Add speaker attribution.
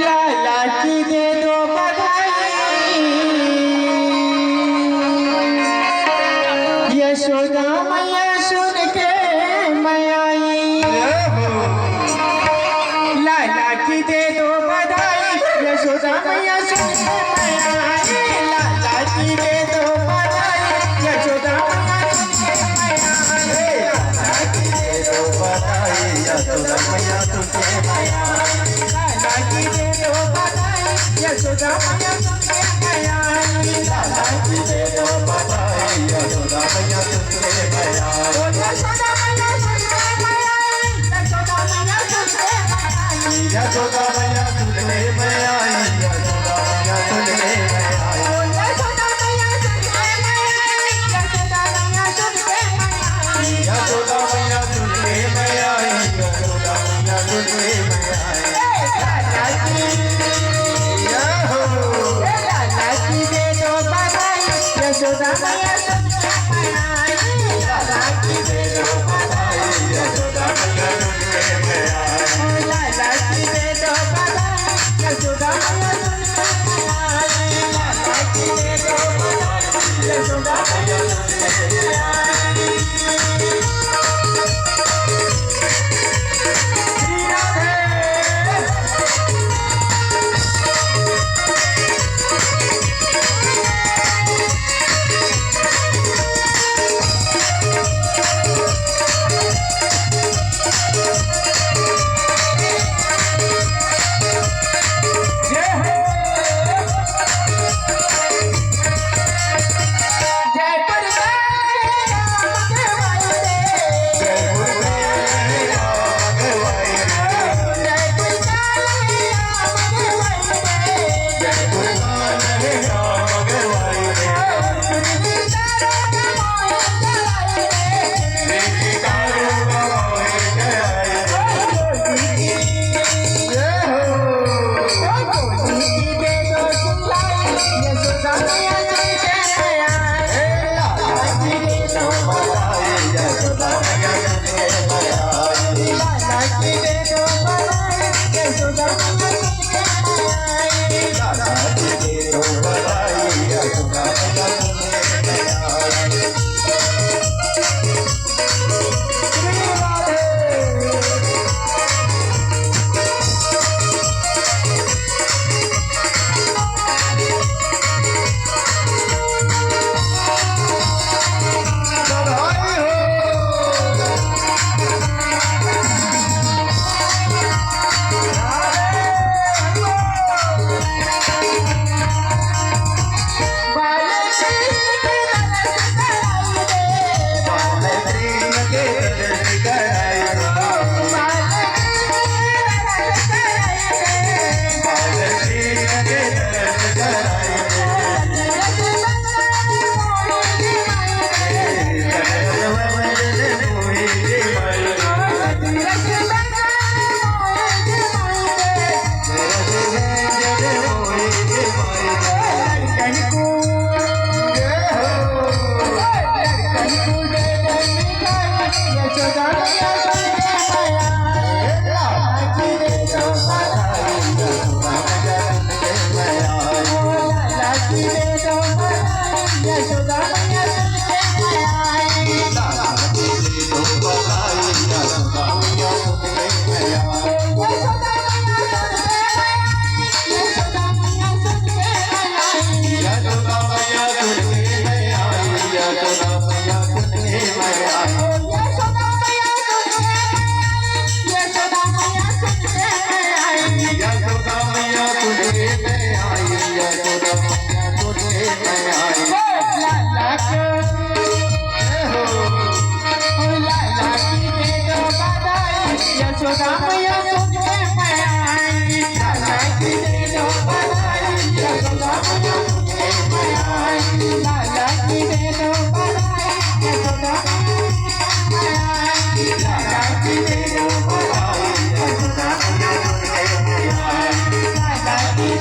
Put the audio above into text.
Speaker 1: लाला की दे दो बधाई, यशोदा मैया सुन के मैं आई। लाला की दे दो बधाई, यशोदा मैया सुन के मैं आई। लाला की दे दो बधाई, यशोदा मैया सुन के मैं आई। लाला की दे दो बधाई, यशोदा मैया सुन के मैं आई। लाला की दे दो बधाई, यशोदा मैया सुन के मैं आई। लाला की दे दो बधाई, यशोदा मैया सुन के मैं आई। यशोदा मैया सुन के मैं आई, यशोदा मैया सुन के मैं आई। यशोदा मैया सुन के मैं आई, यशोदा मैया सुन के मैं आई। यशोदा मैया सुन के मैं आई, यशोदा मैया सुन के मैं आई। यशोदा मैया सुन के मैं आई, यशोदा मैया सुन के मैं आई। लाला की दे दो बधाई, यशोदा मैया सुन के मैं आई। लाला की दे दो बधाई, यशोदा मैया सुन के मैं आई। लाला की दे दो बधाई, यशोदा मैया सुन के मैं आई। लाला की दे दो बधाई, यशोदा मैया सुन के मैं आई। श्री राधे। यशोदा मैया सुन के मैं आई। लाला की दे दो बधाई, यशोदा मैया सुन के मैं आई।